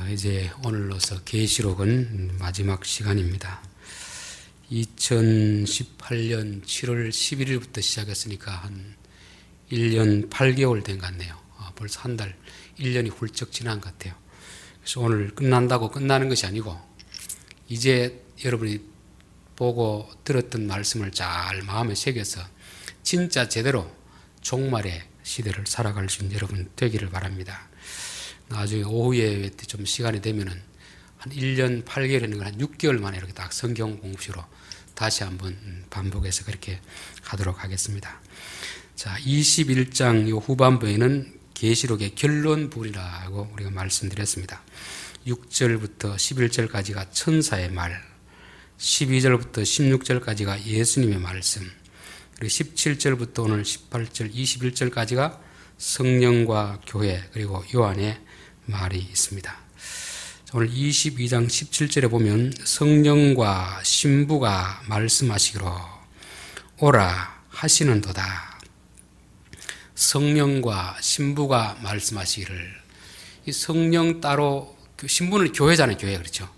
이제 오늘로서 계시록은 마지막 시간입니다. 2018년 7월 11일부터 시작했으니까 한 1년 8개월 된 것 같네요. 벌써 한 달, 1년이 훌쩍 지난 것 같아요. 그래서 오늘 끝난다고 끝나는 것이 아니고 이제 여러분이 보고 들었던 말씀을 잘 마음에 새겨서 진짜 제대로 종말의 시대를 살아갈 수 있는 여러분 되기를 바랍니다. 나중에 오후에 좀 시간이 되면은 한 1년 8개월이는 한 6개월 만에 이렇게 딱 성경 공부식으로 다시 한번 반복해서 그렇게 하도록 하겠습니다. 자, 21장 요 후반부에는 계시록의 결론 부분이라고 우리가 말씀드렸습니다. 6절부터 11절까지가 천사의 말, 12절부터 16절까지가 예수님의 말씀, 그리고 17절부터 오늘 18절, 21절까지가 성령과 교회, 그리고 요한의 말이 있습니다. 오늘 22장 17절에 보면 성령과 신부가 말씀하시기로 오라 하시는도다. 성령과 신부가 말씀하시기를, 이 성령 따로, 신부는 교회잖아요. 교회, 그렇죠.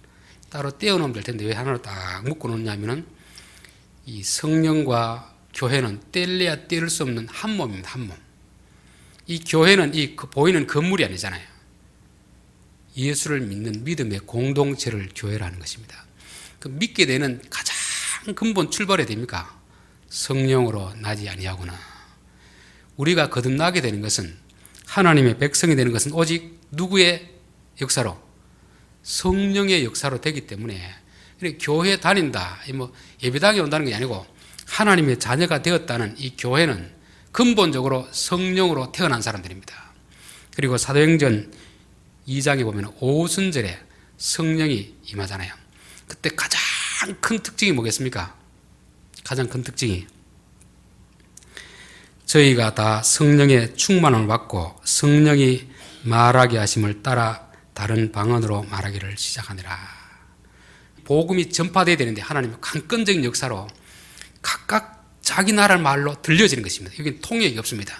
따로 떼어놓으면 될 텐데 왜 하나로 딱 묶어 놓냐면은 이 성령과 교회는 뗄래야 뗄 수 없는 한 몸입니다. 한 몸. 이 교회는 이 보이는 건물이 아니잖아요. 예수를 믿는 믿음의 공동체를 교회라는 것입니다. 그 믿게 되는 가장 근본 출발이 됩니까? 성령으로 나지 아니하구나. 우리가 거듭나게 되는 것은, 하나님의 백성이 되는 것은 오직 누구의 역사로? 성령의 역사로 되기 때문에, 교회 다닌다, 예배당에 온다는 게 아니고 하나님의 자녀가 되었다는 이 교회는 근본적으로 성령으로 태어난 사람들입니다. 그리고 사도행전 2장에 보면 오순절에 성령이 임하잖아요. 그때 가장 큰 특징이 뭐겠습니까? 가장 큰 특징이 저희가 다 성령의 충만함을 받고 성령이 말하게 하심을 따라 다른 방언으로 말하기를 시작하니라. 복음이 전파되어야 되는데 하나님의 강권적인 역사로 각각 자기 나라의 말로 들려지는 것입니다. 여기는 통역이 없습니다.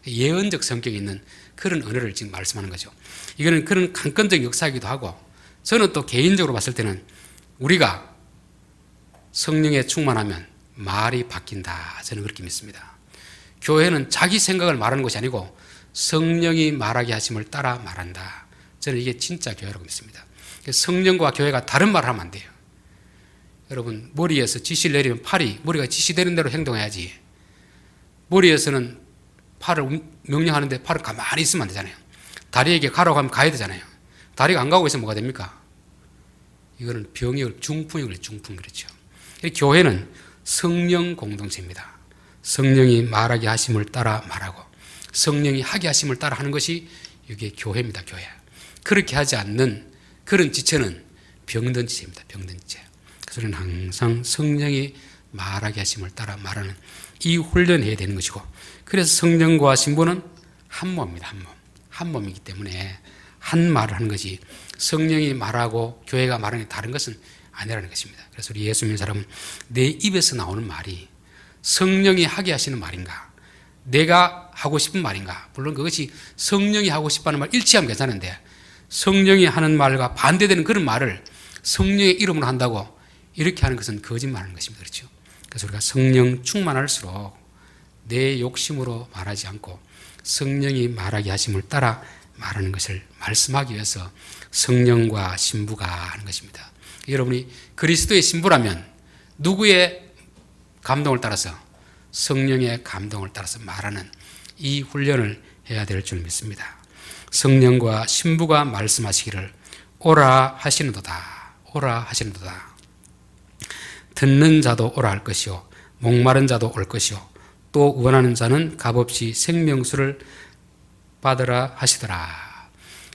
예언적 성격이 있는 그런 언어를 지금 말씀하는 거죠. 이거는 그런 강권적 역사이기도 하고, 저는 또 개인적으로 봤을 때는 우리가 성령에 충만하면 말이 바뀐다, 저는 그렇게 믿습니다. 교회는 자기 생각을 말하는 것이 아니고 성령이 말하게 하심을 따라 말한다. 저는 이게 진짜 교회라고 믿습니다. 성령과 교회가 다른 말을 하면 안 돼요. 여러분, 머리에서 지시를 내리면 머리가 지시되는 대로 행동해야지. 머리에서는 팔을 명령하는데 팔을 가만히 있으면 안 되잖아요. 다리에게 가라고 하면 가야 되잖아요. 다리가 안 가고 있으면 뭐가 됩니까? 이거는 병이 중풍이 걸려요. 중풍, 그렇죠. 교회는 성령 공동체입니다. 성령이 말하게 하심을 따라 말하고 성령이 하게 하심을 따라 하는 것이 이게 교회입니다. 교회. 그렇게 하지 않는 그런 지체는 병든 지체입니다. 병든 지체. 그래서 우리는 항상 성령이 말하게 하심을 따라 말하는 이 훈련을 해야 되는 것이고, 그래서 성령과 신부는 한 몸입니다. 한 몸. 한 몸이기 때문에 한 말을 하는 것이, 성령이 말하고 교회가 말하는 게 다른 것은 아니라는 것입니다. 그래서 우리 예수 믿는 사람은 내 입에서 나오는 말이 성령이 하게 하시는 말인가, 내가 하고 싶은 말인가. 물론 그것이 성령이 하고 싶다는 말 일치하면 괜찮은데, 성령이 하는 말과 반대되는 그런 말을 성령의 이름으로 한다고 이렇게 하는 것은 거짓말하는 것입니다. 그렇죠? 그래서 우리가 성령 충만할수록 내 욕심으로 말하지 않고 성령이 말하게 하심을 따라 말하는 것을 말씀하기 위해서 성령과 신부가 하는 것입니다. 여러분이 그리스도의 신부라면 누구의 감동을 따라서? 성령의 감동을 따라서 말하는 이 훈련을 해야 될 줄 믿습니다. 성령과 신부가 말씀하시기를 오라 하시는도다. 오라 하시는도다. 듣는 자도 오라 할 것이요, 목마른 자도 올 것이요, 또 원하는 자는 값없이 생명수를 받으라 하시더라.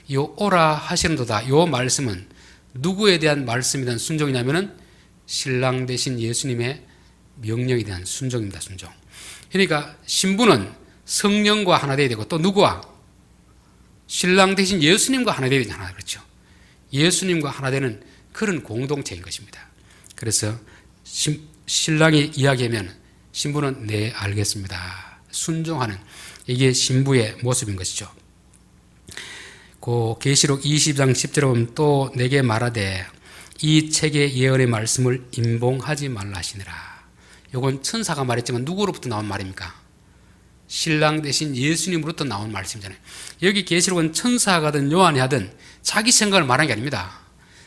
이 오라 하시는도다, 이 말씀은 누구에 대한 말씀에 대한 순종이냐면은 신랑 되신 예수님의 명령에 대한 순종입니다. 순종. 그러니까 신부는 성령과 하나 되어야 되고, 또 누구와? 신랑 되신 예수님과 하나 되어야 되잖아요. 그렇죠? 예수님과 하나 되는 그런 공동체인 것입니다. 그래서 신랑이 이야기하면 신부는 네 알겠습니다, 순종하는, 이게 신부의 모습인 것이죠. 그 계시록 20장 10절에 보면 또 내게 말하되 이 책의 예언의 말씀을 임봉하지 말라 하시니라. 이건 천사가 말했지만 누구로부터 나온 말입니까? 신랑 대신 예수님으로부터 나온 말씀이잖아요. 여기 계시록은 천사가 하든 요한이 하든 자기 생각을 말한 게 아닙니다.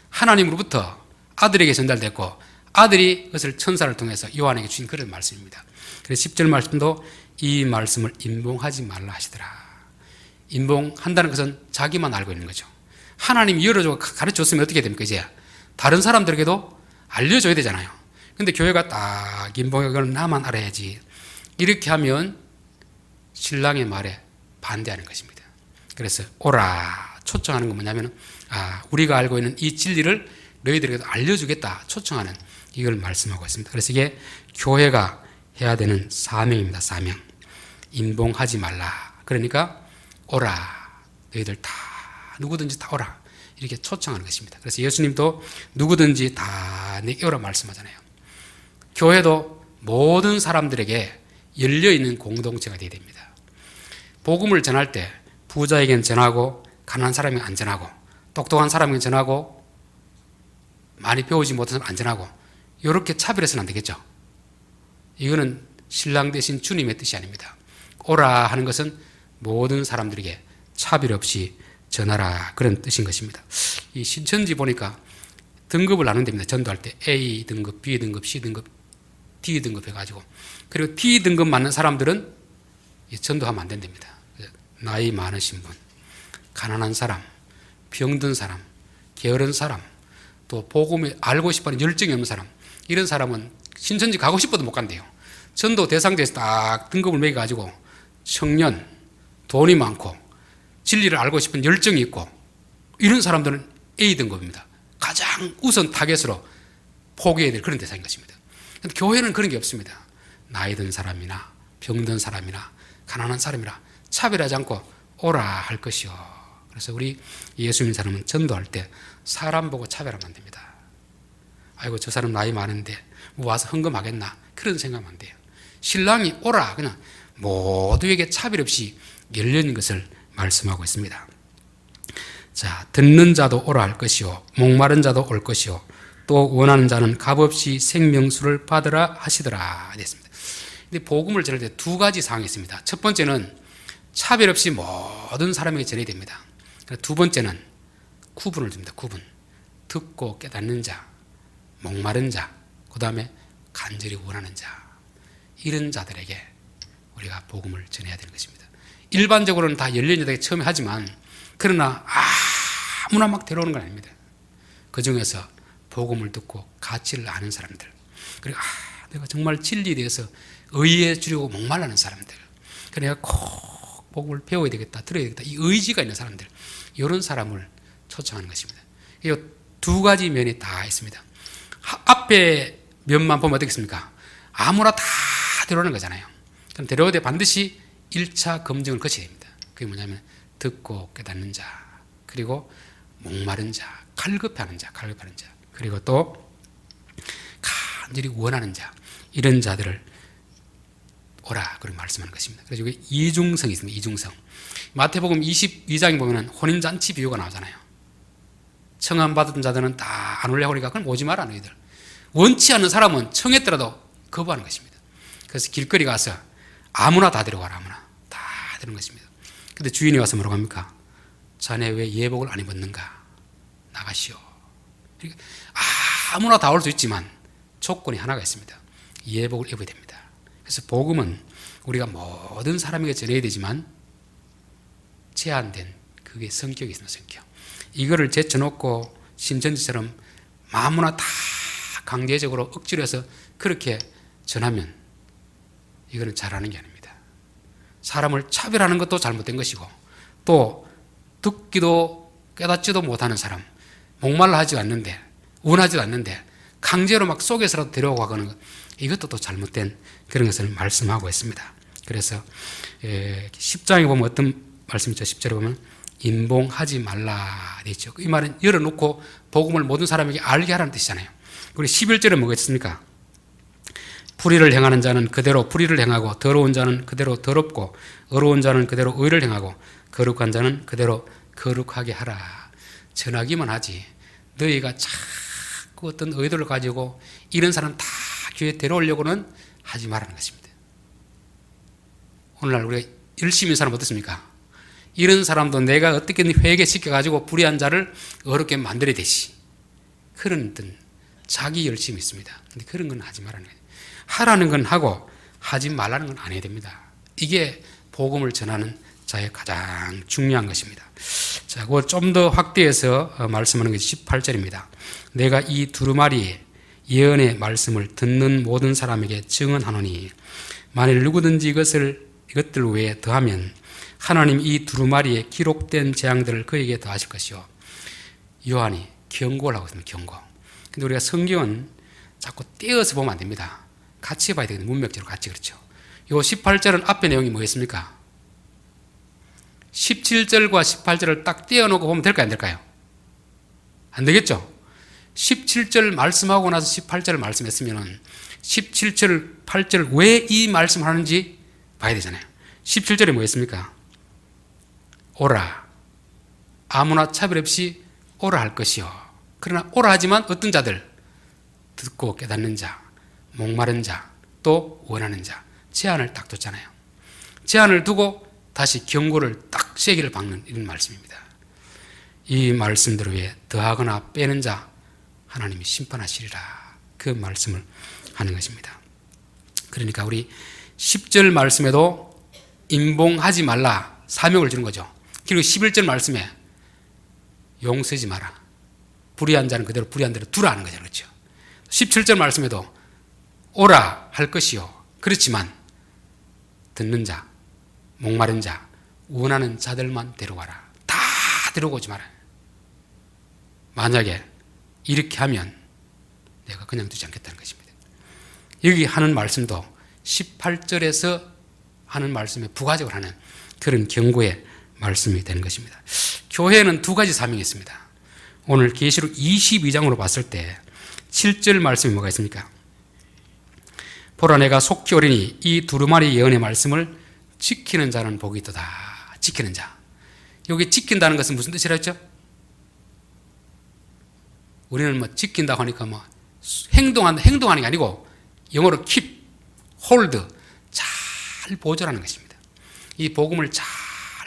하나님으로부터 아들에게 전달됐고 아들이 그것을 천사를 통해서 요한에게 주신 그런 말씀입니다. 그래서 10절 말씀도 이 말씀을 임봉하지 말라 하시더라. 임봉한다는 것은 자기만 알고 있는 거죠. 하나님이 열어주고 가르쳐줬으면 어떻게 됩니까? 이제 다른 사람들에게도 알려줘야 되잖아요. 근데 교회가 딱 임봉하고 나만 알아야지 이렇게 하면 신랑의 말에 반대하는 것입니다. 그래서 오라 초청하는 건 뭐냐면 우리가 알고 있는 이 진리를 너희들에게도 알려주겠다 초청하는 이걸 말씀하고 있습니다. 그래서 이게 교회가 해야 되는 사명입니다. 사명. 임봉하지 말라. 그러니까 오라. 너희들 다 누구든지 다 오라. 이렇게 초청하는 것입니다. 그래서 예수님도 누구든지 다 내게 오라 말씀하잖아요. 교회도 모든 사람들에게 열려있는 공동체가 되어야 됩니다. 복음을 전할 때 부자에게는 전하고 가난한 사람에게는 안 전하고 똑똑한 사람에게는 전하고 많이 배우지 못한 사람은 안 전하고 이렇게 차별해서는 안 되겠죠. 이거는 신랑 대신 주님의 뜻이 아닙니다. 오라 하는 것은 모든 사람들에게 차별 없이 전하라 그런 뜻인 것입니다. 이 신천지 보니까 등급을 나눈답니다. 전도할 때 A 등급, B 등급, C 등급, D 등급 해가지고 그리고 D 등급 맞는 사람들은 전도하면 안 된답니다. 나이 많으신 분, 가난한 사람, 병든 사람, 게으른 사람, 또 복음을 알고 싶어하는 열정이 없는 사람 이런 사람은 신천지 가고 싶어도 못 간대요. 전도 대상자에서 딱 등급을 매겨가지고 청년, 돈이 많고 진리를 알고 싶은 열정이 있고 이런 사람들은 A 등급입니다. 가장 우선 타겟으로 포기해야 될 그런 대상인 것입니다. 근데 교회는 그런 게 없습니다. 나이 든 사람이나 병든 사람이나 가난한 사람이나 차별하지 않고 오라 할 것이요. 그래서 우리 예수 믿는 사람은 전도할 때 사람 보고 차별하면 안 됩니다. 아이고 저 사람 나이 많은데 뭐 와서 헌금하겠나 그런 생각하면 안 돼요. 신랑이 오라 그냥 모두에게 차별 없이 열려있는 것을 말씀하고 있습니다. 자, 듣는 자도 오라 할 것이요 목마른 자도 올 것이요 또 원하는 자는 값없이 생명수를 받으라 하시더라 됐습니다. 근데 복음을 전할 때 두 가지 사항이 있습니다. 첫 번째는 차별 없이 모든 사람에게 전해야 됩니다. 두 번째는 구분을 줍니다. 구분. 듣고 깨닫는 자, 목마른 자, 그 다음에 간절히 원하는 자 이런 자들에게 우리가 복음을 전해야 되는 것입니다. 일반적으로는 다 열린 자에게 처음에 하지만 그러나 아무나 막 데려오는 건 아닙니다. 그 중에서 복음을 듣고 가치를 아는 사람들 그리고 내가 정말 진리에 대해서 의해 주려고 목말라는 사람들 그러니까 내가 꼭 복음을 배워야 되겠다 들어야 되겠다 이 의지가 있는 사람들 이런 사람을 초청하는 것입니다. 이 두 가지 면이 다 있습니다. 앞에 면만 보면 어떻겠습니까? 아무나 다 데려오는 거잖아요. 그럼 데려올 때 반드시 1차 검증을 거쳐야 됩니다. 그게 뭐냐면 듣고 깨닫는 자 그리고 목마른 자 갈급해하는 자 그리고 또 간절히 원하는 자 이런 자들을 오라 그렇게 말씀하는 것입니다. 그래서 여기 이중성이 있습니다. 이중성. 마태복음 22장에 보면 혼인잔치 비유가 나오잖아요. 청함 받은 자들은 다 안 오려고 하니까 그럼 오지 마라 너희들. 원치 않는 사람은 청했더라도 거부하는 것입니다. 그래서 길거리 가서 아무나 다 데려가라 아무나 다 데려오는 것입니다. 근데 주인이 와서 뭐라고 합니까? 자네 왜 예복을 안 입었는가? 나가시오. 아무나 다 올 수 있지만 조건이 하나가 있습니다. 예복을 입어야 됩니다. 그래서 복음은 우리가 모든 사람에게 전해야 되지만 제한된 그게 성격이 있습니다. 성격. 이거를 제쳐놓고 신천지처럼 아무나 다 강제적으로 억지로 해서 그렇게 전하면 이거는 잘하는 게 아닙니다. 사람을 차별하는 것도 잘못된 것이고 또 듣기도 깨닫지도 못하는 사람 목말라 하지 않는데 원하지도 않는데 강제로 막 속에서라도 데려오고 하는 것 이것도 또 잘못된 그런 것을 말씀하고 있습니다. 그래서 10장에 보면 어떤 말씀이죠? 10절에 보면 임봉하지 말라 되죠. 이 말은 열어놓고 복음을 모든 사람에게 알게 하라는 뜻이잖아요. 그리고 11절에 뭐가 있습니까? 불의를 행하는 자는 그대로 불의를 행하고 더러운 자는 그대로 더럽고 의로운 자는 그대로 의를 행하고 거룩한 자는 그대로 거룩하게 하라. 전하기만 하지. 너희가 자꾸 어떤 의도를 가지고 이런 사람 다 교회에 데려오려고는 하지 말라는 것입니다. 오늘날 우리가 열심히 하는 사람 어떻습니까? 이런 사람도 내가 어떻게든 회개시켜가지고 불의한 자를 어렵게 만들어야 되지. 그런 어떤 자기 열심이 있습니다. 근데 그런 건 하지 말라는 거예요. 하라는 건 하고 하지 말라는 건 안 해야 됩니다. 이게 복음을 전하는 자의 가장 중요한 것입니다. 자, 그걸 좀 더 확대해서 말씀하는 것이 18절입니다. 내가 이 두루마리 예언의 말씀을 듣는 모든 사람에게 증언하노니 만일 누구든지 이것들 외에 더하면 하나님 이 두루마리에 기록된 재앙들을 그에게 더하실 것이요. 요한이 경고를 하고 있습니다. 경고. 근데 우리가 성경은 자꾸 떼어서 보면 안 됩니다. 같이 봐야 되거든요. 문맥적으로 같이. 그렇죠. 요 18절은 앞에 내용이 뭐였습니까? 17절과 18절을 딱 떼어놓고 보면 될까요? 안 될까요? 안 되겠죠? 17절 말씀하고 나서 18절을 말씀했으면 17절, 8절 왜 이 말씀을 하는지 봐야 되잖아요. 17절에 뭐였습니까? 오라. 아무나 차별 없이 오라 할 것이요. 그러나 오라 하지만 어떤 자들? 듣고 깨닫는 자, 목마른 자, 또 원하는 자. 제한을 딱 뒀잖아요. 제한을 두고 다시 경고를 딱 세기를 박는 이런 말씀입니다. 이 말씀대로 위해 더하거나 빼는 자 하나님이 심판하시리라. 그 말씀을 하는 것입니다. 그러니까 우리 10절 말씀에도 임봉하지 말라 사명을 주는 거죠. 그리고 11절 말씀에 용서하지 마라. 불의한 자는 그대로 불의한 대로 두라 하는 거죠. 그렇죠. 17절 말씀에도 오라 할 것이요. 그렇지만 듣는 자, 목마른 자, 원하는 자들만 데려와라. 다 데려오지 마라. 만약에 이렇게 하면 내가 그냥 두지 않겠다는 것입니다. 여기 하는 말씀도 18절에서 하는 말씀에 부가적으로 하는 그런 경고의 말씀이 되는 것입니다. 교회는 두 가지 사명이 있습니다. 오늘 계시록 22장으로 봤을 때 7절 말씀이 뭐가 있습니까? 보라 내가 속히 오리니 이 두루마리 예언의 말씀을 지키는 자는 복이 있도다. 지키는 자. 여기 지킨다는 것은 무슨 뜻이라 했죠? 우리는 뭐 지킨다고 하니까 뭐 행동하는 게 아니고 영어로 keep, hold, 잘 보존하는 것입니다. 이 복음을 잘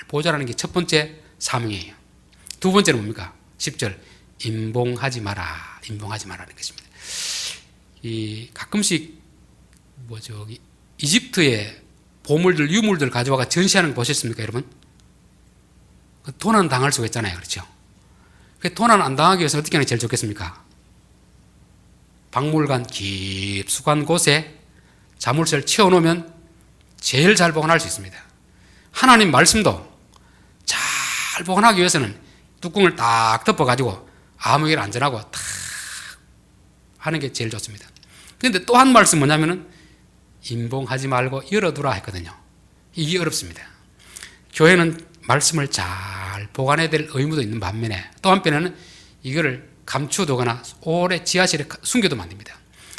보존하는 게 첫 번째 사명이에요. 두 번째는 뭡니까? 10절 임봉하지 마라. 임봉하지 마라는 것입니다. 이 가끔씩 이집트의 보물들, 유물들 가져와가 전시하는 거 보셨습니까, 여러분? 도난 당할 수가 있잖아요, 그렇죠? 도난 안 당하기 위해서 어떻게 하는 게 제일 좋겠습니까? 박물관 깊숙한 곳에 자물쇠를 채워놓으면 제일 잘 보관할 수 있습니다. 하나님 말씀도 잘 보관하기 위해서는 뚜껑을 딱 덮어가지고 아무 일 안전하고 탁 하는 게 제일 좋습니다. 그런데 또 한 말씀 뭐냐면은 임봉하지 말고 열어두라 했거든요. 이게 어렵습니다. 교회는 말씀을 잘 보관해야 될 의무도 있는 반면에 또 한편에는 이거를 감추두거나 오래 지하실에 숨겨두면 안 됩니다.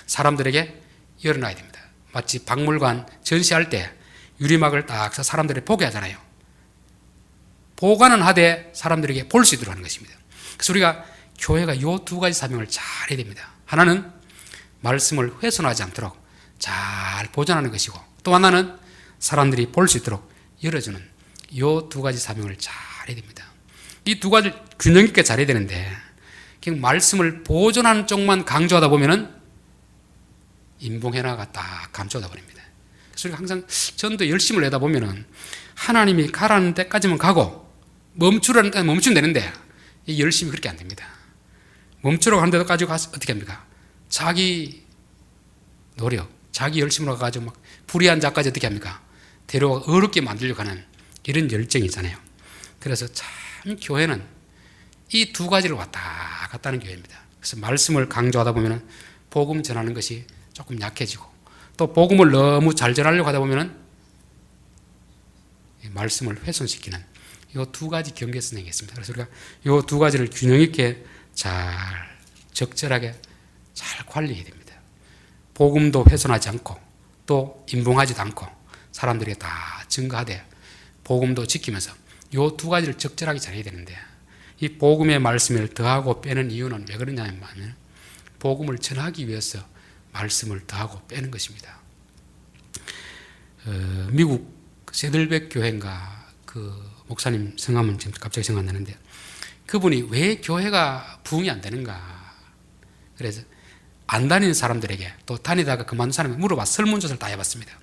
사람들에게 열어놔야 됩니다. 마치 박물관 전시할 때 유리막을 딱 사람들이 보게 하잖아요. 보관은 하되 사람들에게 볼 수 있도록 하는 것입니다. 그래서 우리가 교회가 이 두 가지 사명을 잘 해야 됩니다. 하나는 말씀을 훼손하지 않도록 잘 보존하는 것이고 또 하나는 사람들이 볼 수 있도록 열어주는 이 두 가지 사명을 잘 해야 됩니다. 이 두 가지를 균형 있게 잘해야 되는데 그냥 말씀을 보존하는 쪽만 강조하다 보면은 임봉해나가 딱 감춰다 버립니다. 그래서 우리가 항상 전도 열심을 내다 보면은 하나님이 가라는 데까지만 가고 멈추라는 데까지 멈추면 되는데 이 열심이 그렇게 안 됩니다. 멈추라고 하는 데까지 가서 어떻게 합니까? 자기 노력, 자기 열심으로 가가지고 막 불의한 자까지 어떻게 합니까? 데려와 어렵게 만들려고 하는 이런 열정이 있잖아요. 그래서 참 교회는 이 두 가지를 왔다 갔다 하는 교회입니다. 그래서 말씀을 강조하다 보면은 복음 전하는 것이 조금 약해지고 또 복음을 너무 잘 전하려고 하다 보면은 말씀을 훼손시키는 이 두 가지 경계선이 있습니다. 그래서 우리가 이 두 가지를 균형 있게 잘 적절하게 잘 관리해야 됩니다. 복음도 훼손하지 않고 또 임봉하지도 않고 사람들에게 다 증거하되 복음도 지키면서 요 두 가지를 적절하게 잘해야 되는데, 이 복음의 말씀을 더하고 빼는 이유는 왜 그러냐면 복음을 전하기 위해서 말씀을 더하고 빼는 것입니다. 미국 세들백 교회인가 그 목사님 성함은 지금 갑자기 생각 안 나는데, 그분이 왜 교회가 부흥이 안 되는가, 그래서 안 다니는 사람들에게 또 다니다가 그만둔 사람에게 물어봐 설문조사를 다 해봤습니다.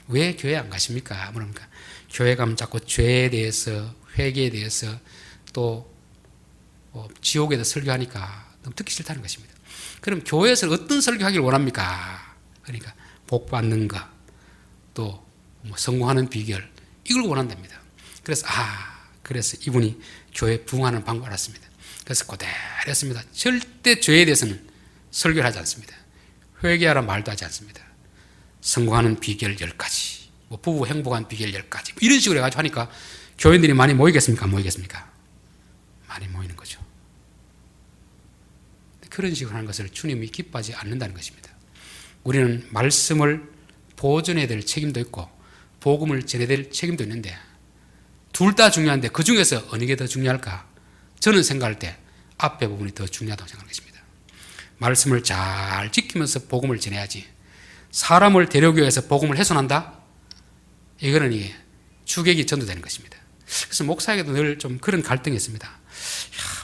왜 교회 안 가십니까? 물으니까 교회 가면 자꾸 죄에 대해서, 회개에 대해서, 또 지옥에 대해서 설교하니까 너무 듣기 싫다는 것입니다. 그럼 교회에서 어떤 설교하기를 원합니까? 그러니까 복 받는 것, 또 성공하는 비결, 이걸 원한답니다. 그래서 이분이 교회 부흥하는 방법을 알았습니다. 그래서 그대로 했습니다. 절대 죄에 대해서는 설교를 하지 않습니다. 회개하라 말도 하지 않습니다. 성공하는 비결 10가지, 부부 행복한 비결 10가지, 이런 식으로 해가지고 하니까 교인들이 많이 모이겠습니까? 안 모이겠습니까? 많이 모이는 거죠. 그런 식으로 하는 것을 주님이 기뻐하지 않는다는 것입니다. 우리는 말씀을 보존해야 될 책임도 있고 복음을 전해야 될 책임도 있는데, 둘 다 중요한데 그 중에서 어느 게 더 중요할까? 저는 생각할 때 앞에 부분이 더 중요하다고 생각하는 것입니다. 말씀을 잘 지키면서 복음을 전해야지, 사람을 데려오기 위해서 복음을 훼손한다? 이거는 이게 주객이 전도되는 것입니다. 그래서 목사에게도 늘 좀 그런 갈등이 있습니다.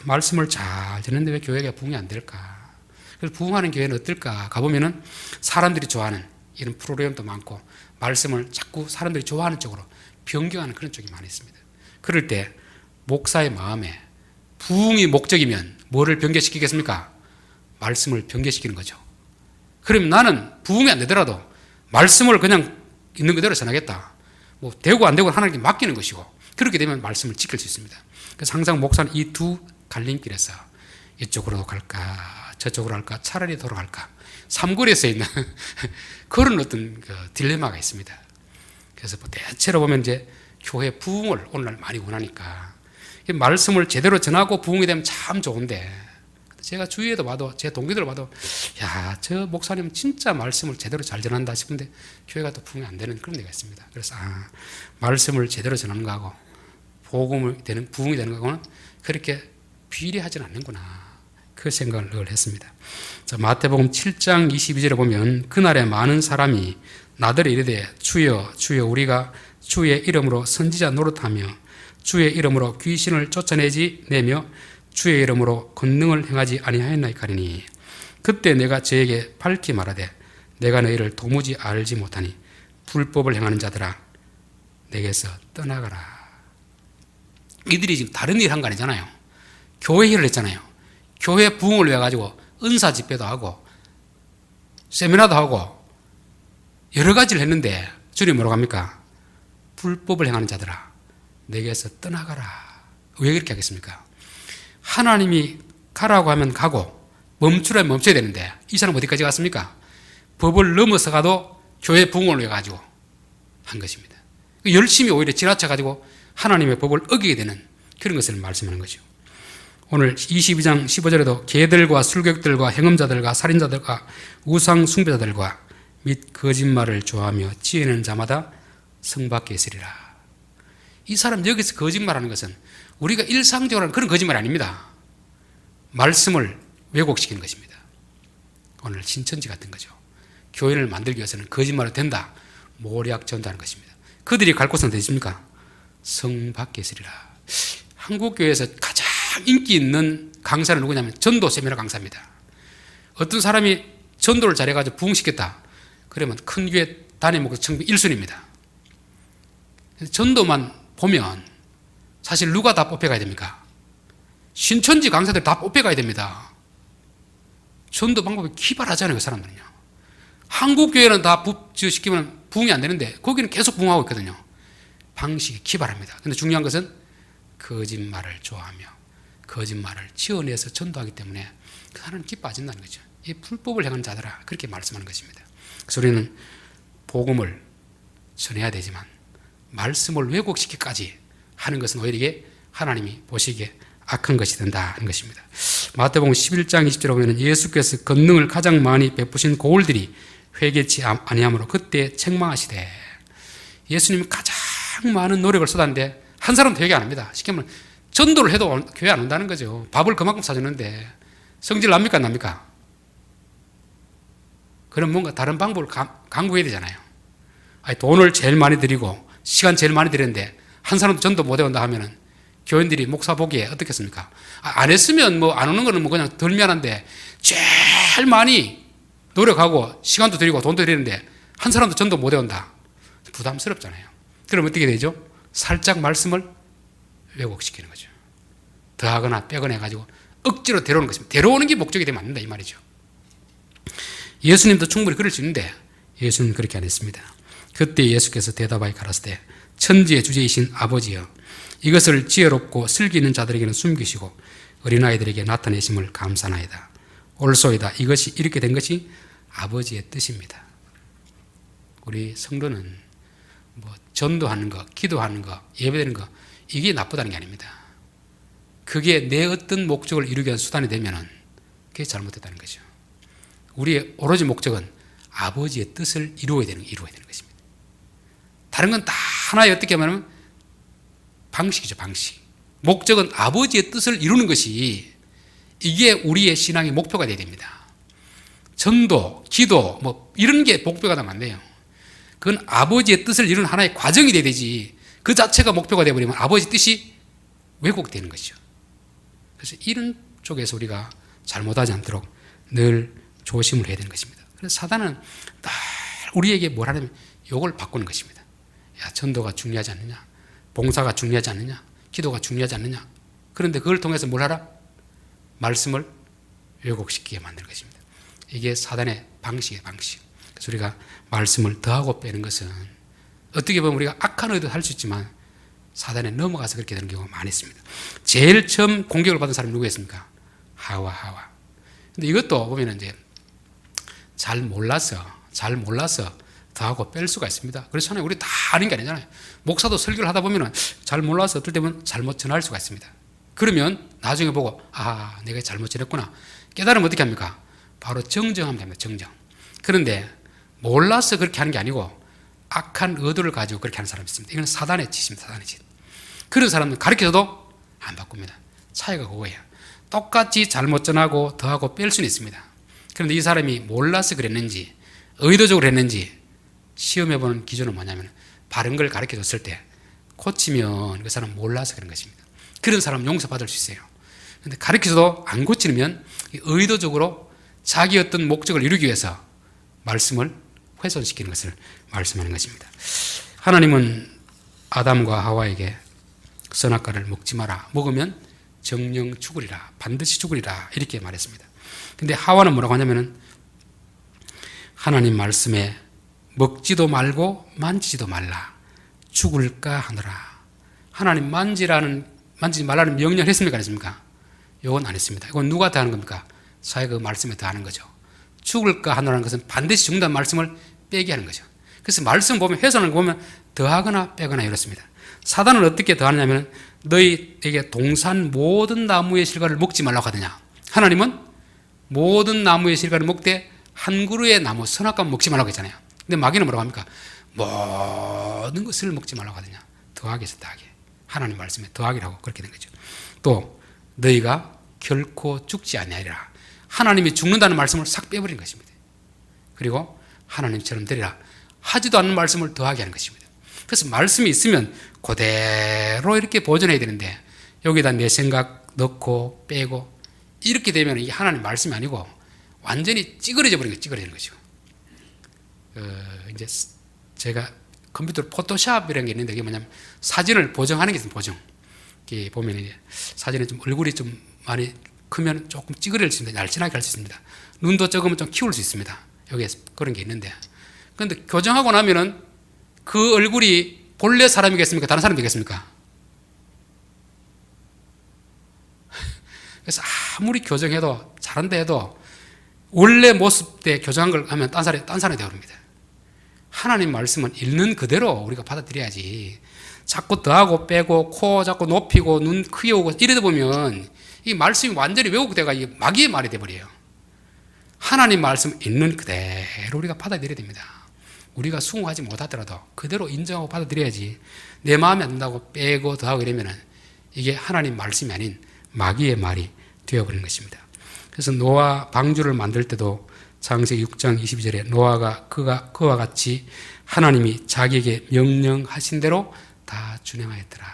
말씀을 잘 듣는데 왜 교회가 부흥이 안 될까? 그래서 부흥하는 교회는 어떨까? 가보면은 사람들이 좋아하는 이런 프로그램도 많고, 말씀을 자꾸 사람들이 좋아하는 쪽으로 변경하는 그런 쪽이 많이 있습니다. 그럴 때 목사의 마음에 부흥이 목적이면 뭐를 변개시키겠습니까? 말씀을 변개시키는 거죠. 그러면 나는 부흥이 안 되더라도 말씀을 그냥 있는 그대로 전하겠다. 되고 안 되고 하나님께 맡기는 것이고, 그렇게 되면 말씀을 지킬 수 있습니다. 그래서 항상 목사는 이 두 갈림길에서 이쪽으로 갈까 저쪽으로 갈까 차라리 돌아갈까 삼거리에 서 있는 그런 어떤 그 딜레마가 있습니다. 그래서 대체로 보면 이제 교회 부흥을 오늘날 많이 원하니까 말씀을 제대로 전하고 부흥이 되면 참 좋은데, 제가 주위에도 봐도 제 동기들 봐도 저 목사님 진짜 말씀을 제대로 잘 전한다 싶은데 교회가 또 부흥이 안 되는 그런 데가 있습니다. 그래서 말씀을 제대로 전하는 거하고 부흥이 되는 거하고는 그렇게 비례하지는 않는구나, 그 생각을 늘 했습니다. 자, 마태복음 7장 22절에 보면 그날에 많은 사람이 나더러 이르되 주여 주여 우리가 주의 이름으로 선지자 노릇하며 주의 이름으로 귀신을 쫓아내며 주의 이름으로 권능을 행하지 아니하였나이까 하리니 그때 내가 저에게 밝히 말하되 내가 너희를 도무지 알지 못하니 불법을 행하는 자들아 내게서 떠나가라. 이들이 지금 다른 일 한 거 아니잖아요. 교회 일을 했잖아요. 교회 부흥을 위해 가지고 은사 집회도 하고 세미나도 하고 여러 가지를 했는데 주님 뭐라고 합니까? 불법을 행하는 자들아 내게서 떠나가라. 왜 그렇게 하겠습니까? 하나님이 가라고 하면 가고 멈추라면 멈춰야 되는데 이 사람 어디까지 갔습니까? 법을 넘어서 가도 교회 부흥을 위해 가지고 한 것입니다. 열심히 오히려 지나쳐 가지고 하나님의 법을 어기게 되는 그런 것을 말씀하는 거죠. 오늘 22장 15절에도 개들과 술객들과 행음자들과 살인자들과 우상 숭배자들과 및 거짓말을 좋아하며 지혜는 자마다 성 밖에 있으리라. 이 사람 여기서 거짓말하는 것은 우리가 일상적으로 하는 그런 거짓말이 아닙니다. 말씀을 왜곡시키는 것입니다. 오늘 신천지 같은 거죠. 교회를 만들기 위해서는 거짓말을 된다, 모략 전도하는 것입니다. 그들이 갈 곳은 어디십니까? 성 밖에 있으리라. 한국 교회에서 가장 인기 있는 강사는 누구냐면 전도 세미나 강사입니다. 어떤 사람이 전도를 잘해가지고 부흥시켰다 그러면 큰 교회 다니면 청비 1순위입니다. 전도만 보면 사실 누가 다 뽑혀가야 됩니까? 신천지 강사들 다 뽑혀가야 됩니다. 전도 방법이 기발하잖아요, 그 사람들은요. 한국 교회는 다 시키면 부흥이 안 되는데 거기는 계속 부흥하고 있거든요. 방식이 기발합니다. 근데 중요한 것은 거짓말을 좋아하며 거짓말을 지어내서 전도하기 때문에 그 사람은 기뻐하진다는 거죠. 이 불법을 행하는 자들아 그렇게 말씀하는 것입니다. 그래서 우리는 복음을 전해야 되지만 말씀을 왜곡시키기까지 하는 것은 오히려 이게 하나님이 보시기에 악한 것이 된다는 것입니다. 마태복음 11장 20절에 보면 예수께서 권능을 가장 많이 베푸신 고을들이 회개치 아니하므로 그때 책망하시되 예수님이 가장 많은 노력을 쏟았는데 한 사람도 회개 안 합니다. 쉽게 말하면 전도를 해도 교회 안 온다는 거죠. 밥을 그만큼 사주는데 성질 납니까 안 납니까? 그럼 뭔가 다른 방법을 강구해야 되잖아요. 아니, 돈을 제일 많이 드리고 시간 제일 많이 드렸는데 한 사람도 전도 못 해온다 하면은 교인들이 목사 보기에 어떻겠습니까? 안 했으면 뭐 안 오는 거는 뭐 그냥 덜 미안한데 제일 많이 노력하고 시간도 드리고 돈도 드리는데 한 사람도 전도 못 해온다. 부담스럽잖아요. 그럼 어떻게 되죠? 살짝 말씀을 왜곡시키는 거죠. 더하거나 빼거나 해가지고 억지로 데려오는 것입니다. 데려오는 게 목적이 되면 안 된다 이 말이죠. 예수님도 충분히 그럴 수 있는데 예수님은 그렇게 안 했습니다. 그때 예수께서 대답하여 가라사대 천지의 주제이신 아버지여 이것을 지혜롭고 슬기 있는 자들에게는 숨기시고 어린아이들에게 나타내심을 감사나이다. 옳소이다. 이것이 이렇게 된 것이 아버지의 뜻입니다. 우리 성도는 뭐 전도하는 거, 기도하는 거, 예배드리는 거 이게 나쁘다는 게 아닙니다. 그게 내 어떤 목적을 이루기 위한 수단이 되면은 그게 잘못됐다는 거죠. 우리의 오로지 목적은 아버지의 뜻을 이루어야 되는 것입니다. 다른 건 다 하나의 어떻게 하면 방식이죠, 방식. 목적은 아버지의 뜻을 이루는 것이 이게 우리의 신앙의 목표가 되어야 됩니다. 전도, 기도, 뭐 이런 게 목표가 되면 안 돼요. 그건 아버지의 뜻을 이루는 하나의 과정이 돼야 되지 그 자체가 목표가 되어버리면 아버지 뜻이 왜곡되는 것이죠. 그래서 이런 쪽에서 우리가 잘못하지 않도록 늘 조심을 해야 되는 것입니다. 그래서 사단은 늘 우리에게 뭘 하냐면 욕을 바꾸는 것입니다. 야, 전도가 중요하지 않느냐? 봉사가 중요하지 않느냐? 기도가 중요하지 않느냐? 그런데 그걸 통해서 뭘 하라? 말씀을 왜곡시키게 만드는 것입니다. 이게 사단의 방식이에요, 방식. 그래서 우리가 말씀을 더하고 빼는 것은 어떻게 보면 우리가 악한 의도도 할 수 있지만 사단에 넘어가서 그렇게 되는 경우가 많이 있습니다. 제일 처음 공격을 받은 사람이 누구였습니까? 하와. 근데 이것도 보면 이제 잘 몰라서 더하고 뺄 수가 있습니다. 그렇잖아요. 우리 다 아는 게 아니잖아요. 목사도 설교를 하다 보면 잘 몰라서 어떨 때면 잘못 전할 수가 있습니다. 그러면 나중에 보고 내가 잘못 전했구나. 깨달으면 어떻게 합니까? 바로 정정하면 됩니다. 정정. 그런데 몰라서 그렇게 하는 게 아니고 악한 의도를 가지고 그렇게 하는 사람이 있습니다. 이건 사단의 짓입니다. 사단의 짓. 그런 사람은 가르쳐도 안 바꿉니다. 차이가 그거예요. 똑같이 잘못 전하고 더하고 뺄 수는 있습니다. 그런데 이 사람이 몰라서 그랬는지 의도적으로 했는지 시험해보는 기준은 뭐냐면 바른 걸 가르쳐줬을 때 고치면 그 사람은 몰라서 그런 것입니다. 그런 사람은 용서받을 수 있어요. 그런데 가르쳐도 안 고치면 의도적으로 자기 어떤 목적을 이루기 위해서 말씀을 훼손시키는 것을 말씀하는 것입니다. 하나님은 아담과 하와에게 선악과를 먹지 마라. 먹으면 정령 죽으리라. 반드시 죽으리라. 이렇게 말했습니다. 근데 하와는 뭐라고 하냐면은 하나님 말씀에 먹지도 말고 만지지도 말라. 죽을까 하노라. 하나님 만지지 말라는 명령을 했습니까? 안 했습니까? 이건 안 했습니다. 이건 누가 더하는 겁니까? 자기가 그 말씀에 더하는 거죠. 죽을까 하노라는 것은 반드시 죽는다는 말씀을 빼게 하는 거죠. 그래서 말씀 보면 해석을 보면 더하거나 빼거나 이렇습니다. 사단은 어떻게 더하느냐면 너희에게 동산 모든 나무의 실과를 먹지 말라고 하더냐. 하나님은 모든 나무의 실과를 먹되 한 그루의 나무 선악과 먹지 말라고 했잖아요. 근데 마귀는 뭐라고 합니까? 모든 것을 먹지 말라고 하더냐. 더하게 해서 더하게. 하나님 말씀에 더하기라고 그렇게 된 거죠. 또 너희가 결코 죽지 아니하리라. 하나님이 죽는다는 말씀을 싹 빼버린 것입니다. 그리고 하나님처럼 되리라. 하지도 않는 말씀을 더하게 하는 것입니다. 그래서 말씀이 있으면 그대로 이렇게 보존해야 되는데 여기다 내 생각 넣고 빼고 이렇게 되면 이게 하나님 말씀이 아니고 완전히 찌그러져 버린 거죠. 찌그러지는 거죠. 이제 제가 컴퓨터 포토샵이라는 게 있는데 이게 뭐냐면 사진을 보정하는 게 있습니다. 보정. 이렇게 보면 이제 사진은 좀 얼굴이 좀 많이 크면 조금 찌그러질 수 있습니다. 날씬하게 할 수 있습니다. 눈도 적으면 좀 키울 수 있습니다. 여기에 그런 게 있는데 그런데 교정하고 나면은 그 얼굴이 본래 사람이겠습니까? 다른 사람이 되겠습니까? 그래서 아무리 교정해도 잘한다 해도 원래 모습 때 교정한 걸 하면 딴 사람이 되어버립니다. 하나님 말씀은 있는 그대로 우리가 받아들여야지 자꾸 더하고 빼고 코 자꾸 높이고 눈 크게 오고 이러다 보면 이 말씀이 완전히 왜곡돼가 이게 마귀의 말이 돼버려요. 하나님 말씀 있는 그대로 우리가 받아들여야 됩니다. 우리가 수긍하지 못하더라도 그대로 인정하고 받아들여야지. 내 마음에 안 든다고 빼고 더하고 이러면은 이게 하나님 말씀이 아닌 마귀의 말이 되어버리는 것입니다. 그래서 노아 방주를 만들 때도 창세기 6장 22절에 노아가 그와 같이 하나님이 자기에게 명령하신 대로 다 준행하였더라.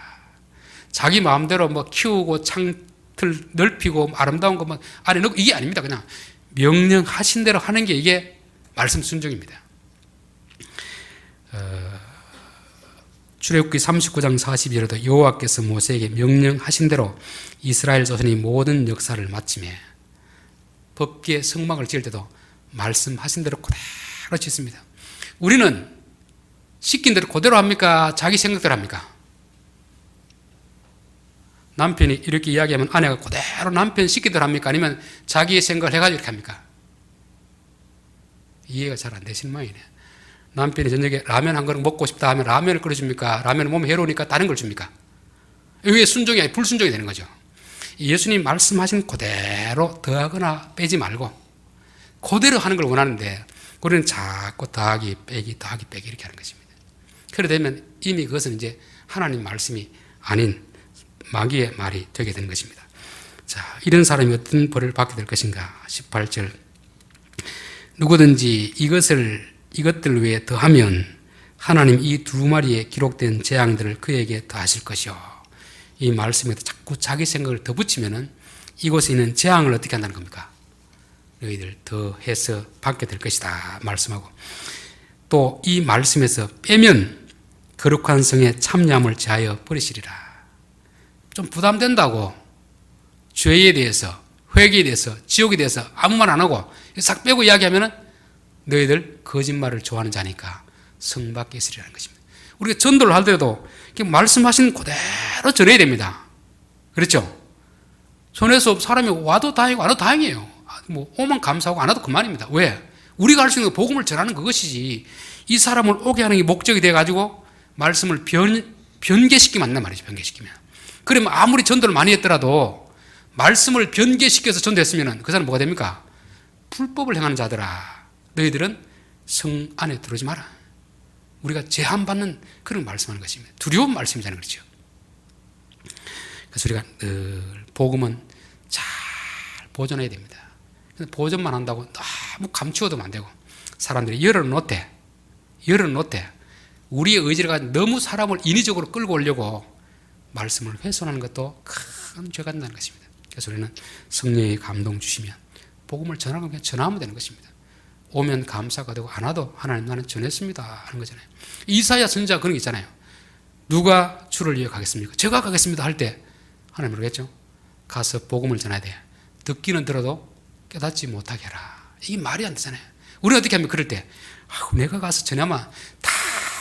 자기 마음대로 뭐 키우고 창틀 넓히고 아름다운 것만 안에 넣고 이게 아닙니다. 그냥 명령하신 대로 하는 게 이게 말씀 순종입니다. 출애굽기 39장 42절에도 여호와께서 모세에게 명령하신 대로 이스라엘 자손이 모든 역사를 마치매 법궤 성막을 지을 때도 말씀하신 대로 그대로 짓습니다. 우리는 시킨 대로 그대로 합니까? 자기 생각대로 합니까? 남편이 이렇게 이야기하면 아내가 그대로 남편 시킨 대로 합니까? 아니면 자기의 생각을 해가지고 이렇게 합니까? 이해가 잘 안 되시는 모양이네. 남편이 저녁에 라면 한 그릇 먹고 싶다 하면 라면을 끓여줍니까? 라면은 몸에 해로우니까 다른 걸 줍니까? 이게 순종이 아니라 불순종이 되는 거죠. 예수님 말씀하신 그대로 더하거나 빼지 말고 그대로 하는 걸 원하는데 우리는 자꾸 더하기 빼기 더하기 빼기 이렇게 하는 것입니다. 그래 되면 이미 그것은 이제 하나님 말씀이 아닌 마귀의 말이 되게 되는 것입니다. 자, 이런 사람이 어떤 벌을 받게 될 것인가? 18절 누구든지 이것들 외에 더하면 하나님 이 두 마리에 기록된 재앙들을 그에게 더하실 것이요. 이 말씀에 자꾸 자기 생각을 더 붙이면은 이곳에 있는 재앙을 어떻게 한다는 겁니까? 너희들 더해서 받게 될 것이다 말씀하고, 또 이 말씀에서 빼면 거룩한 성의 참여함을 제하여 버리시리라. 좀 부담된다고 죄에 대해서, 회개에 대해서, 지옥에 대해서 아무 말 안 하고 싹 빼고 이야기하면은 너희들 거짓말을 좋아하는 자니까 성 밖에 있으리라는 것입니다. 우리가 전도를 할 때도 말씀하신 그대로 전해야 됩니다. 그렇죠? 손에서 사람이 와도 다행이고 안 와도 다행이에요. 뭐 오면 감사하고 안 와도 그만입니다. 왜? 우리가 할 수 있는 복음을 전하는 그것이지, 이 사람을 오게 하는 게 목적이 돼가지고 말씀을 변개시키면 안 된단 말이죠. 변개시키면. 그러면 아무리 전도를 많이 했더라도 말씀을 변개시켜서 전도했으면 그 사람은 뭐가 됩니까? 불법을 행하는 자들아, 너희들은 성 안에 들어오지 마라. 우리가 제한받는 그런 말씀하는 것입니다. 두려운 말씀이잖아요. 그렇죠? 그래서 우리가 늘 복음은 잘 보존해야 됩니다. 보존만 한다고 너무 감추어도 안 되고, 사람들이 열어놓대. 우리의 의지를 가지고 너무 사람을 인위적으로 끌고 오려고 말씀을 훼손하는 것도 큰 죄가 된다는 것입니다. 그래서 우리는 성령의 감동 주시면 복음을 전하면 그냥 전하면 되는 것입니다. 오면 감사가 되고 안 와도 하나님 나는 전했습니다 하는 거잖아요. 이사야 선지자가 그런 게 있잖아요. 누가 주를 위해 가겠습니까? 제가 가겠습니다 할 때 하나님 모르겠죠? 가서 복음을 전해야 돼. 듣기는 들어도 깨닫지 못하게 해라. 이게 말이 안 되잖아요. 우리는 어떻게 하면 그럴 때 내가 가서 전하면 다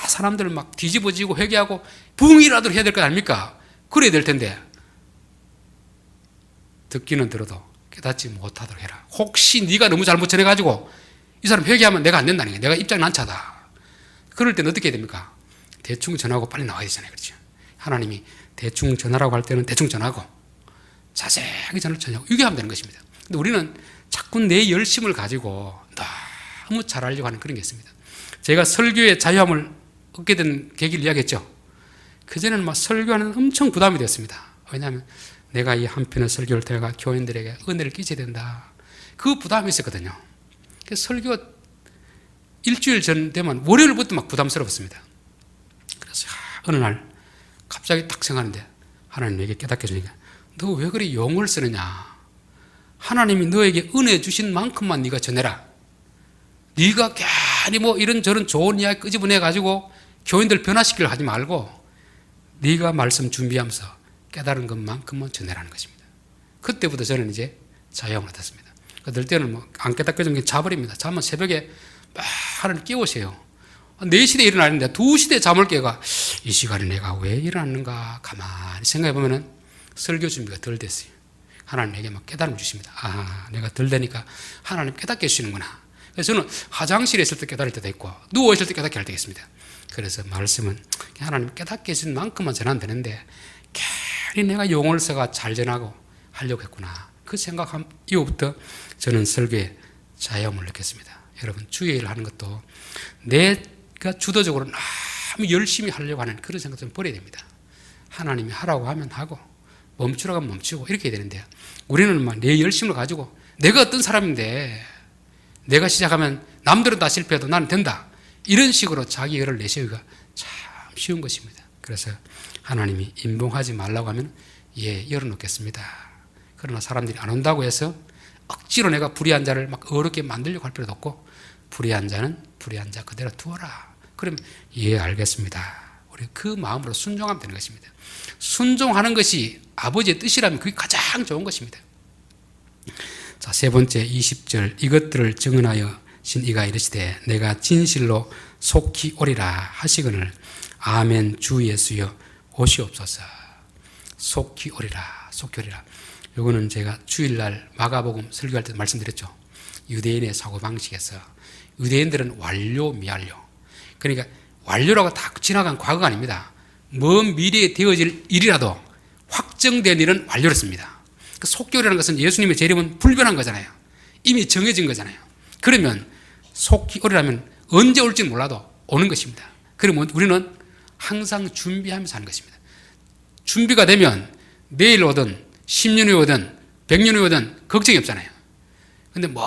사람들 막 뒤집어지고 회개하고 부흥이라도 해야 될 거 아닙니까? 그래야 될 텐데 듣기는 들어도 깨닫지 못하도록 해라. 혹시 네가 너무 잘못 전해가지고 이 사람 회개하면 내가 안 된다는 게, 내가 입장 난처하다. 그럴 때는 어떻게 해야 됩니까? 대충 전하고 빨리 나와야 되잖아요. 그렇죠? 하나님이 대충 전하라고 할 때는 대충 전하고 자세하게 전하고 이게 하면 되는 것입니다. 근데 우리는 자꾸 내 열심을 가지고 너무 잘하려고 하는 그런 게 있습니다. 제가 설교의 자유함을 얻게 된 계기를 이야기했죠. 그전에는 막 설교하는 엄청 부담이 됐습니다. 왜냐하면 내가 이 한 편의 설교를 통해 교인들에게 은혜를 끼쳐야 된다. 그 부담이 있었거든요. 그래서 설교 일주일 전 되면 월요일부터 막 부담스러웠습니다. 그래서 어느 날 갑자기 딱 생각하는데 하나님 내게 깨닫게 해주니까, 너 왜 그리 용을 쓰느냐? 하나님이 너에게 은혜 주신 만큼만 네가 전해라. 네가 괜히 뭐 이런저런 좋은 이야기 끄집어내가지고 교인들 변화시키려 하지 말고 네가 말씀 준비하면서 깨달은 것만큼만 전해라는 것입니다. 그때부터 저는 이제 자유함을 얻었습니다. 늘 때는 뭐 안 깨닫게 좀 자버립니다. 자면 새벽에 막 하나님 깨우세요. 4시대에 일어나는데 2시대에 잠을 깨가 이 시간에 내가 왜 일어났는가 가만히 생각해 보면은 설교 준비가 덜 됐어요. 하나님 내게 막 깨달음을 주십니다. 내가 덜 되니까 하나님 깨닫게 해주시는구나. 그래서 저는 화장실에 있을 때 깨달을 때도 있고 누워있을 때 깨닫게 할 때가 있습니다. 그래서 말씀은 하나님 깨닫게 해준 만큼만 전하면 되는데 괜히 내가 용을 써가 잘 전하고 하려고 했구나. 그 생각 이후부터 저는 설교에 자유함을 느꼈습니다. 여러분 주의 일을 하는 것도 내 그러니까 주도적으로 너무 열심히 하려고 하는 그런 생각 좀 버려야 됩니다. 하나님이 하라고 하면 하고 멈추라고 하면 멈추고 이렇게 해야 되는데 우리는 막 내 열심을 가지고 내가 어떤 사람인데 내가 시작하면 남들은 다 실패해도 나는 된다. 이런 식으로 자기 열을 내세우기가 참 쉬운 것입니다. 그래서 하나님이 인봉하지 말라고 하면 예, 열어놓겠습니다. 그러나 사람들이 안 온다고 해서 억지로 내가 불의한 자를 막 어렵게 만들려고 할 필요도 없고 불의한 자는 불의한 자 그대로 두어라. 그럼 예, 알겠습니다. 우리 그 마음으로 순종하면 되는 것입니다. 순종하는 것이 아버지의 뜻이라면 그게 가장 좋은 것입니다. 자, 세 번째 20절 이것들을 증언하여 신 이가 이르시되 내가 진실로 속히 오리라 하시거늘 아멘 주 예수여 오시옵소서. 속히 오리라 속히 오리라. 요거는 제가 주일날 마가복음 설교할 때 말씀드렸죠. 유대인의 사고방식에서 유대인들은 완료 미완료, 그러니까 완료라고 딱 지나간 과거가 아닙니다. 먼 미래에 되어질 일이라도 확정된 일은 완료를 씁니다. 그 속기오리라는 것은 예수님의 재림은 불변한 거잖아요. 이미 정해진 거잖아요. 그러면 속히 오리라면 언제 올지는 몰라도 오는 것입니다. 그러면 우리는 항상 준비하면서 하는 것입니다. 준비가 되면 내일 오든 10년 후에 오든 100년 후에 오든 걱정이 없잖아요. 근데 먼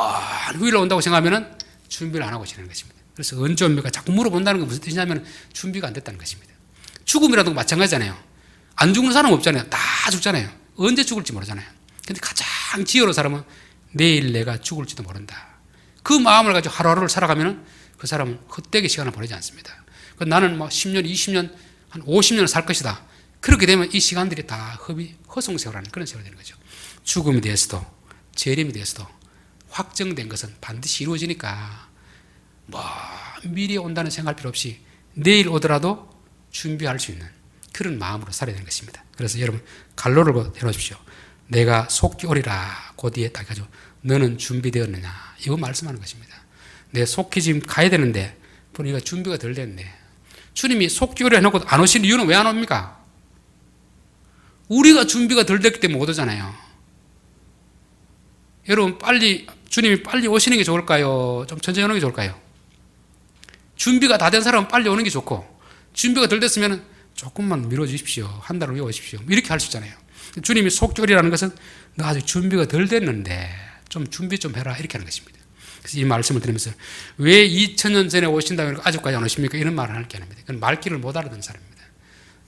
후일로 온다고 생각하면 준비를 안 하고 지내는 것입니다. 그래서 언제 옵니까? 자꾸 물어본다는 건 무슨 뜻이냐면 준비가 안 됐다는 것입니다. 죽음이라도 마찬가지잖아요. 안 죽는 사람 없잖아요. 다 죽잖아요. 언제 죽을지 모르잖아요. 근데 가장 지혜로운 사람은 내일 내가 죽을지도 모른다. 그 마음을 가지고 하루하루를 살아가면 그 사람은 헛되게 시간을 보내지 않습니다. 나는 뭐 10년, 20년, 한 50년을 살 것이다. 그렇게 되면 이 시간들이 다 허송세월하는 그런 세월이 되는 거죠. 죽음에 대해서도 재림에 대해서도 확정된 것은 반드시 이루어지니까 뭐 미래에 온다는 생각할 필요 없이 내일 오더라도 준비할 수 있는 그런 마음으로 살아야 되는 것입니다. 그래서 여러분 갈로를 해놓으십시오. 내가 속히 오리라 그 뒤에 딱 가지고 너는 준비되었느냐 이거 말씀하는 것입니다. 내 속히 지금 가야 되는데 보니까 준비가 덜 됐네. 주님이 속히 오리라 해놓고 안 오시는 이유는 왜 안 옵니까? 우리가 준비가 덜 됐기 때문에 못 오잖아요. 여러분 주님이 빨리 오시는 게 좋을까요? 좀 천천히 오는 게 좋을까요? 준비가 다 된 사람은 빨리 오는 게 좋고 준비가 덜 됐으면 조금만 미뤄주십시오. 한 달 후에 오십시오. 이렇게 할 수 있잖아요. 주님이 속히 오리라는 것은 너 아직 준비가 덜 됐는데 좀 준비 좀 해라 이렇게 하는 것입니다. 그래서 이 말씀을 드리면서 왜 2000년 전에 오신다고 아직까지 안 오십니까? 이런 말을 할 게 아닙니다. 그건 말귀를 못 알아듣는 사람입니다.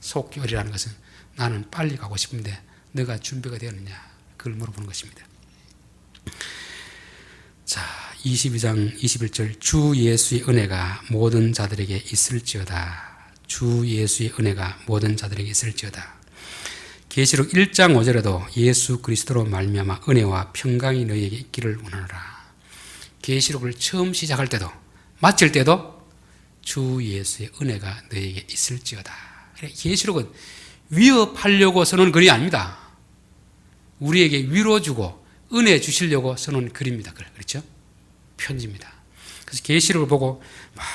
속히 오리라는 것은 나는 빨리 가고 싶은데 너가 준비가 되었느냐 그걸 물어보는 것입니다. 자, 22장 21절 주 예수의 은혜가 모든 자들에게 있을지어다. 주 예수의 은혜가 모든 자들에게 있을지어다. 계시록 1장 5절에도 예수 그리스도로 말미암아 은혜와 평강이 너희에게 있기를 원하노라. 계시록을 처음 시작할 때도 마칠 때도 주 예수의 은혜가 너희에게 있을지어다. 계시록은 위협하려고 써놓은 글이 아닙니다. 우리에게 위로 주고 은혜 주시려고 써놓은 글입니다. 그렇죠? 편지입니다. 그래서 계시록을 보고 막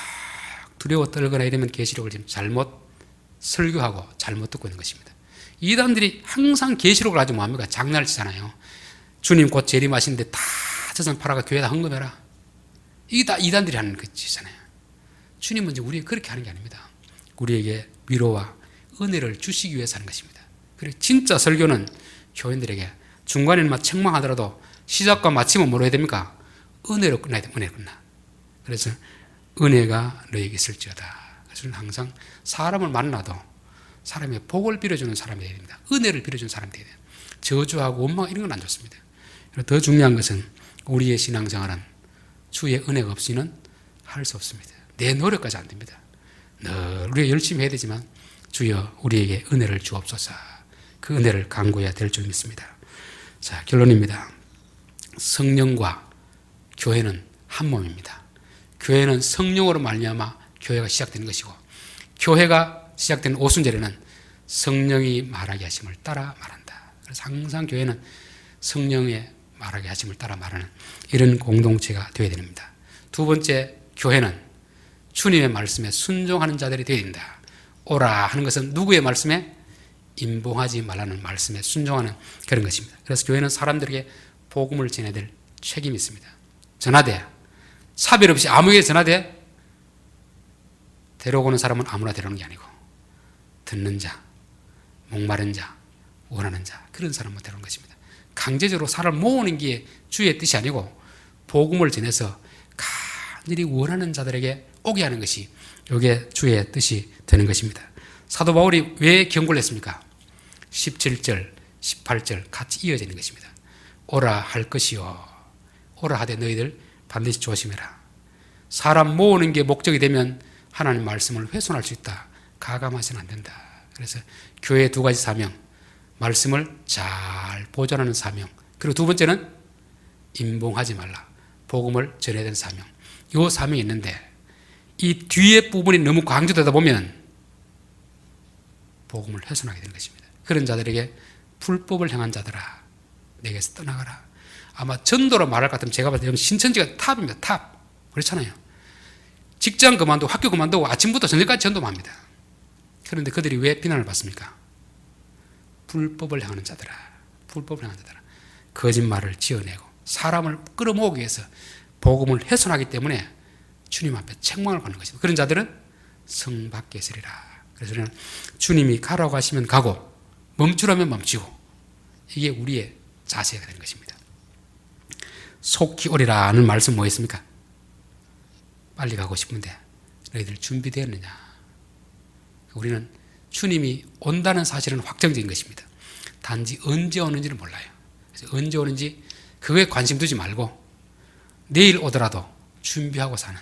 두려워 떨거나 이러면 계시록을 지금 잘못 설교하고 잘못 듣고 있는 것입니다. 이단들이 항상 계시록을 아주 뭐합니까? 장난을 치잖아요. 주님 곧 재림하시는데 다 저선 팔아가 교회에다 헌금해라. 이게 다 이단들이 하는 것이잖아요. 주님은 이제 우리에게 그렇게 하는 게 아닙니다. 우리에게 위로와 은혜를 주시기 위해서 하는 것입니다. 그리고 진짜 설교는 교인들에게 중간에는 막 책망하더라도 시작과 마침은 뭐로 해야 됩니까? 은혜로 끝나야 돼. 은혜로 끝나. 그래서 은혜가 너에게 있을지어다. 그래서 항상 사람을 만나도 사람의 복을 빌어주는 사람이 되어야 됩니다. 은혜를 빌어주는 사람이 되어야 돼요. 저주하고 원망 이런 건 안 좋습니다. 더 중요한 것은 우리의 신앙생활은 주의 은혜가 없이는 할 수 없습니다. 내 노력까지 안 됩니다. 늘 우리가 열심히 해야 되지만 주여 우리에게 은혜를 주옵소서. 그 은혜를 간구해야 될 줄 믿습니다. 자, 결론입니다. 성령과 교회는 한 몸입니다. 교회는 성령으로 말미암아 교회가 시작되는 것이고 교회가 시작된 오순절에는 성령이 말하게 하심을 따라 말한다. 그래서 항상 교회는 성령의 말하게 하심을 따라 말하는 이런 공동체가 되어야 됩니다. 두 번째, 교회는 주님의 말씀에 순종하는 자들이 되어야 된다. 오라 하는 것은 누구의 말씀에? 임봉하지 말라는 말씀에 순종하는 그런 것입니다. 그래서 교회는 사람들에게 복음을 전해야 될 책임이 있습니다. 전하되, 차별 없이 아무에게 전하되 데려오는 사람은 아무나 데려오는 게 아니고 듣는 자, 목마른 자, 원하는 자, 그런 사람만 데려오는 것입니다. 강제적으로 사람을 모으는 게 주의 뜻이 아니고 복음을 전해서 간절히 원하는 자들에게 오게 하는 것이 이게 주의 뜻이 되는 것입니다. 사도 바울이 왜 경고를 했습니까? 17절, 18절 같이 이어져 있는 것입니다. 오라 할 것이요, 오라 하되 너희들 반드시 조심해라. 사람 모으는 게 목적이 되면 하나님 말씀을 훼손할 수 있다. 가감하시면 안 된다. 그래서 교회의 두 가지 사명, 말씀을 잘 보존하는 사명, 그리고 두 번째는 임봉하지 말라, 복음을 전해야 되는 사명. 이 사명이 있는데 이 뒤에 부분이 너무 강조되다 보면 복음을 훼손하게 되는 것입니다. 그런 자들에게 불법을 행한 자들아 내게서 떠나가라. 아마 전도로 말할 것 같으면 제가 봤을 때 신천지가 탑입니다. 탑. 그렇잖아요. 직장 그만두고 학교 그만두고 아침부터 저녁까지 전도만 합니다. 그런데 그들이 왜 비난을 받습니까? 불법을 행하는 자들아, 불법을 행하는 자들아, 거짓말을 지어내고 사람을 끌어모으기 위해서 복음을 훼손하기 때문에 주님 앞에 책망을 받는 것입니다. 그런 자들은 성 밖에 있으리라. 그래서 우리는 주님이 가라고 하시면 가고 멈추라면 멈추고, 이게 우리의 자세가 되는 것입니다. 속히 오리라 하는 말씀 뭐였습니까? 빨리 가고 싶은데 너희들 준비되었느냐? 우리는 주님이 온다는 사실은 확정적인 것입니다. 단지 언제 오는지는 몰라요. 그래서 언제 오는지 그거에 관심 두지 말고 내일 오더라도 준비하고 사는.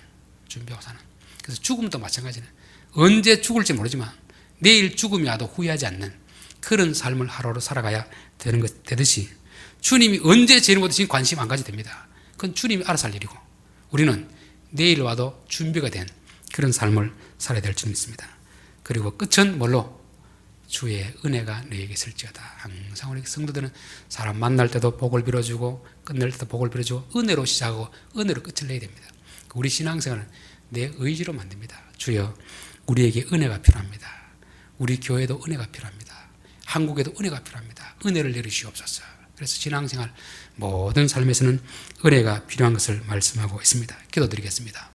그래서 죽음도 마찬가지네. 언제 죽을지 모르지만 내일 죽음이 와도 후회하지 않는 그런 삶을 하루하루 살아가야 되는 것 되듯이, 주님이 언제 재는 것도 지금 관심 안 가져도 됩니다. 그건 주님이 알아서 할 일이고 우리는 내일 와도 준비가 된 그런 삶을 살아야 될 줄 믿습니다. 그리고 끝은 뭘로? 주의 은혜가 너에게 있을지어다. 항상 우리 성도들은 사람 만날 때도 복을 빌어주고 끝낼 때도 복을 빌어주고 은혜로 시작하고 은혜로 끝을 내야 됩니다. 우리 신앙생활은 내 의지로 만듭니다. 주여 우리에게 은혜가 필요합니다. 우리 교회도 은혜가 필요합니다. 한국에도 은혜가 필요합니다. 은혜를 내리시옵소서. 그래서 신앙생활 모든 삶에서는 은혜가 필요한 것을 말씀하고 있습니다. 기도드리겠습니다.